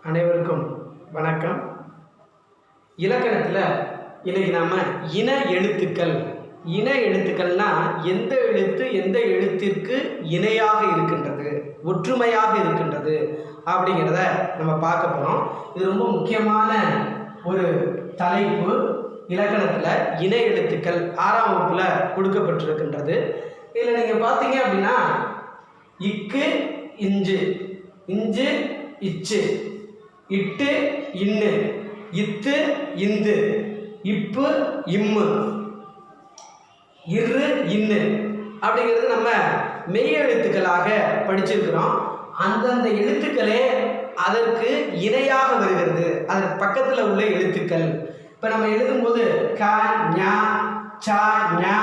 அனைவருக்கும் வணக்கம். இலக்கணத்தில் இன்னைக்கு நாம் இன எழுத்துக்கள்னா எந்த எழுத்து எந்த எழுத்திற்கு இணையாக இருக்கின்றது, ஒற்றுமையாக இருக்கின்றது அப்படிங்கிறத நம்ம பார்க்க போகிறோம். இது ரொம்ப முக்கியமான ஒரு தலைப்பு. இலக்கணத்தில் இன எழுத்துக்கள் 6ஆம் வகுப்பில் கொடுக்கப்பட்டிருக்கின்றது. இதில் நீங்கள் பார்த்தீங்க அப்படின்னா இக்கு இஞ்சு, இஞ்சு இச்சு, இட்டு இன்னு, இத்து இந்து, இப்பு இம்மு, இரு இன்னு அப்படிங்கிறது நம்ம மெய் எழுத்துக்களாக படிச்சிருக்கிறோம். அந்தந்த எழுத்துக்களே அதற்கு இணையாக வருகிறது, அதற்கு பக்கத்தில் உள்ள எழுத்துக்கள். இப்போ நம்ம எழுதும்போது க ஞா ச ஞா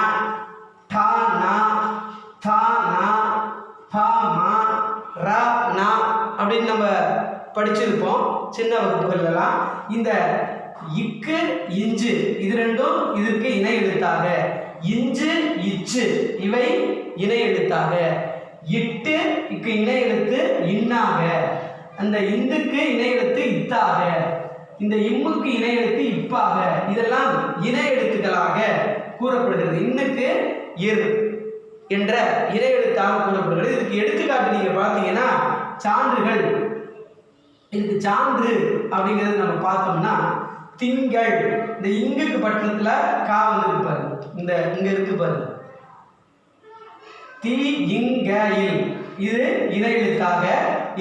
டா நா தா நா பா மா ர நா அப்படின்னு நம்ம படிச்சிருப்போம் சின்ன வகுப்புகள்லாம். இந்த இக்கு இஞ்சு இது ரெண்டும் இதற்கு இணை எழுத்தாக, இஞ்சு இச்சு இவை இணை எழுத்தாக, இட்டு இக்கு இணை எழுத்து இன்னாக, அந்த இந்துக்கு இணை எழுத்து இத்தாக, இந்த இம்முக்கு இணை எழுத்து இப்பாக, இதெல்லாம் இணை எழுத்துக்களாக கூறப்படுகிறது. இன்னுக்கு இர் என்ற இணை எழுத்தாக கூறப்படுகிறது. இதுக்கு எடுத்துக்காட்டு நீங்க பார்த்தீங்கன்னா சான்றுகள். இதுக்கு சான்று அப்படிங்கிறது நம்ம பார்த்தோம்னா திங்கள், இந்த இங்குக்கு பட்டத்துல கா வந்து பாருங்க, இந்த இங்க இருக்கு பாருங்க, தி இங்க இல் இது இணை எழுத்தாக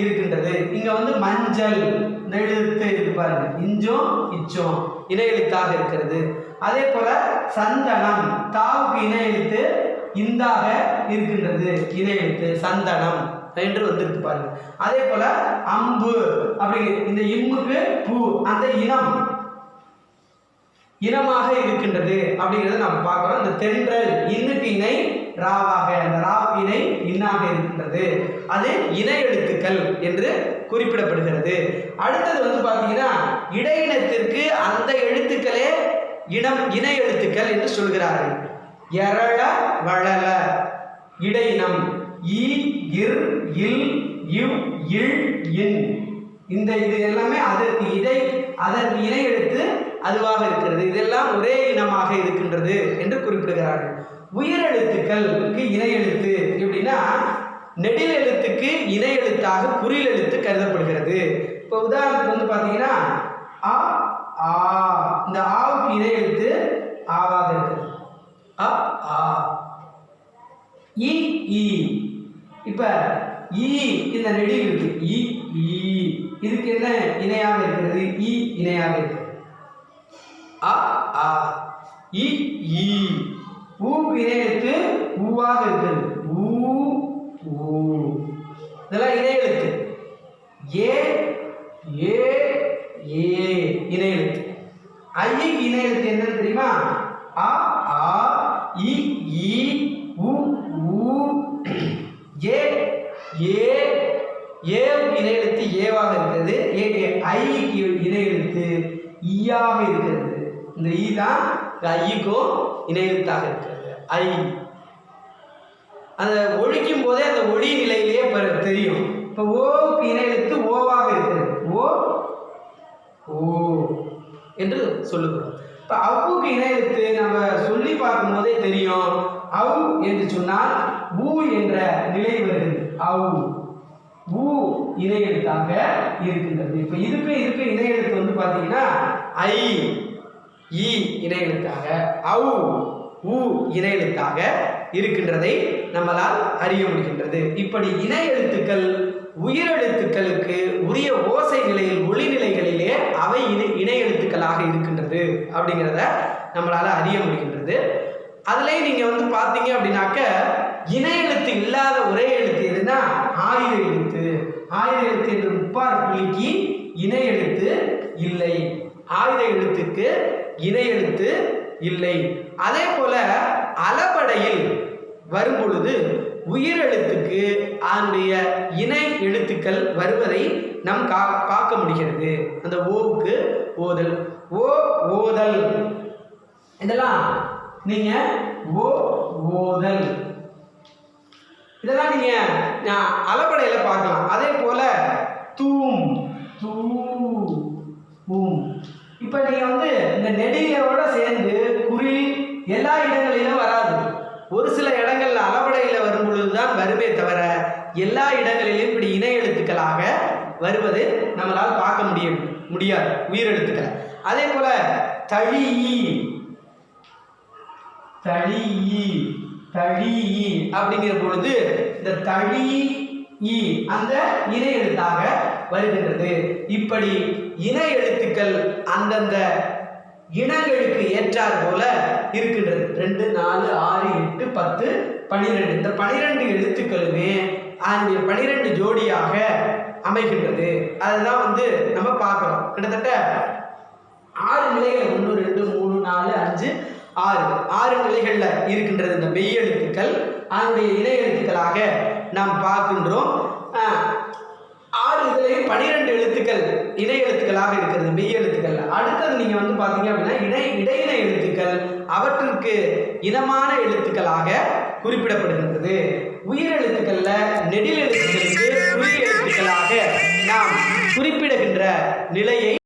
இருக்கின்றது. இங்க வந்து மஞ்சள், இந்த எழுத்து இருக்கு பாருங்க, இஞ்சும் இச்சும் இணை எழுத்தாக இருக்கிறது. அதே போல சந்தனம், தாவுக்கு இணை எழுத்து இந்தாக இருக்கின்றது, இணை எழுத்து சந்தனம் என்று வந்திருக்கு பாருங்க. அதே போல அம்பு அப்படிங்கிற இந்த இம்முக்கு பூ, அந்த இனமாக இருக்கின்றது அப்படிங்கிறத நம்ம பார்க்கிறோம். இந்த தென்றல் இன்னுக்கு இணை ராவாக, அந்த ராவுக்கு இணை இன்னாக இருக்கின்றது, அது இணை எழுத்துக்கள் என்று குறிப்பிடப்படுகிறது. அடுத்தது வந்து பார்த்தீங்கன்னா இடையினத்திற்கு அந்த எழுத்துக்களே இணை எழுத்துக்கள் என்று சொல்கிறார்கள். எரள வளல இடையினம், இ இர் இல் இவ் இல் இன், இந்த இது எல்லாமே அதற்கு இணை எழுத்து அதுவாக இருக்கிறது. இதெல்லாம் ஒரே இனமாக இருக்கின்றது என்று குறிப்பிடுகிறார்கள். உயிரெழுத்துக்களுக்கு இணை எழுத்து எப்படின்னா நெடில் எழுத்துக்கு இணை எழுத்தாக குறில் எழுத்து கருதப்படுகிறது. இப்போ உதாரணத்துக்கு வந்து பார்த்தீங்கன்னா அ ஆ, இந்த ஆவுக்கு இணை எழுத்து ஆவாக இருக்குது, அ ஆ. இ ஈ, இப்ப ஈ இந்த நெடில் இருக்கு, இ ஈ, இதுக்கு என்ன இணையாக இருக்கிறது, இ இணையாக இருக்கிறது. அ ஆ, இ ஈ, ஊக்கு இணை எழுத்து ஊவாக இருக்கிறது, ஊ ஊ, இதெல்லாம் இணை எழுத்து. ஏ ஏ ஏ இணை எழுத்து. ஐக்கு இணை எழுத்து என்னன்னு தெரியுமா, அ ஆ, இ ஈ, உ ஊ, ஏ ஏ, ஏவுக்கு இணை எழுத்து ஏவாக இருக்கிறது, ஐக்கு இணை எழுத்து ஈயாக இருக்கிறது. இந்த ஈ தான் ஐக்கும் இணை எழுத்தாக இருக்கிறது. ஐ அந்த ஒழிக்கும் போதே அந்த ஒளி நிலையிலேயே தெரியும். இப்போ ஓவுக்கு இணை எழுத்து ஓவாக இருக்கிறது, ஓ ஓ என்று சொல்லுகிறோம். இப்போ அவ்வுக்கு இணை எழுத்து நம்ம சொல்லி பார்க்கும் போதே தெரியும். அவ் என்று சொன்னால் ஊ என்ற நிலை வருகிறது, அவ் ஊ இணை எழுத்தாக இருக்கின்றது. இப்போ இதுக்கு இணை எழுத்து வந்து பார்த்தீங்கன்னா ஐ இ இணை எழுத்தாக, அவ் ஊ இணை எழுத்தாக இருக்கின்றதை நம்மளால் அறிய முடிகின்றது. இப்படி இணை எழுத்துக்கள் உயிரெழுத்துக்களுக்கு உரிய ஓசை நிலையில் ஒளி நிலைகளிலே அவை இணை எழுத்துக்களாக இருக்கின்றது அப்படிங்கிறத நம்மளால் அறிய முடிகின்றது. அதுலேயும் நீங்கள் வந்து பார்த்தீங்க அப்படின்னாக்க இணை எழுத்து இல்லாத ஒரே எழுத்து எதுனா ஆயுத எழுத்து. ஆயுத எழுத்து என்று முப்பார் புள்ளிக்கு இணை எழுத்து இல்லை, ஆயுத எழுத்துக்கு இணை எழுத்து இல்லை. அதே போல அளபடையில் வரும் பொழுது உயிரெழுத்துக்கு அதனுடைய இணை எழுத்துக்கள் வருவதை நாம் பார்க்க முடிகிறது. அந்த ஓவுக்கு ஓதல், ஓ ஓதல், இதெல்லாம் நீங்க ஓ ஓதல் இதெல்லாம் நீங்க அளபடையில பார்க்கலாம். அதே போல தூம் தூ ஊம். இப்ப நீங்க வந்து இந்த நெடிலோட சேர்ந்து குறில் எல்லா இடங்களிலும் வராது. ஒரு சில இடங்கள்ல அளபடையில வரும் பொழுதுதான் வருமே தவிர எல்லா இடங்களிலும் இப்படி இணை எழுத்துக்களாக வருவது நம்மளால் பார்க்க முடியாது உயிரெழுத்துக்களை. அதே போல தழி அப்படிங்கிற பொழுது இந்த தழி அந்த இணை எழுத்தாக வருகின்றது. இப்படி இணை எழுத்துக்கள் அந்தந்த இனங்களுக்கு ஏற்றார் போல இருக்கின்றது. 2, 4, 6, 8, 10, 12 இந்த 12 எழுத்துக்களுமே அதனுடைய 12 ஜோடியாக அமைகின்றது. அதுதான் வந்து நம்ம பார்க்கிறோம். கிட்டத்தட்ட 6 நிலைகள் 1, 2, 3, 4, 5, 6 நிலைகள்ல இருக்கின்றது இந்த மெய் எழுத்துக்கள். அதனுடைய இணை எழுத்துக்களாக நாம் பார்க்கின்றோம். 6 இதுலையும் 12 எழுத்துக்கள் இணை எழுத்துக்களாக இருக்கிறது மெய் எழுத்துக்கள். அடுத்தது நீங்க வந்து பாத்தீங்க அப்படின்னா இடையின எழுத்துக்கள் அவற்றுக்கு இனமான எழுத்துக்களாக குறிப்பிடப்படுகின்றது. உயிர் எழுத்துக்கள்ல நெடில் எழுத்துக்களுக்கு குறி எழுத்துக்களாக நாம் குறிப்பிடுகின்ற நிலையை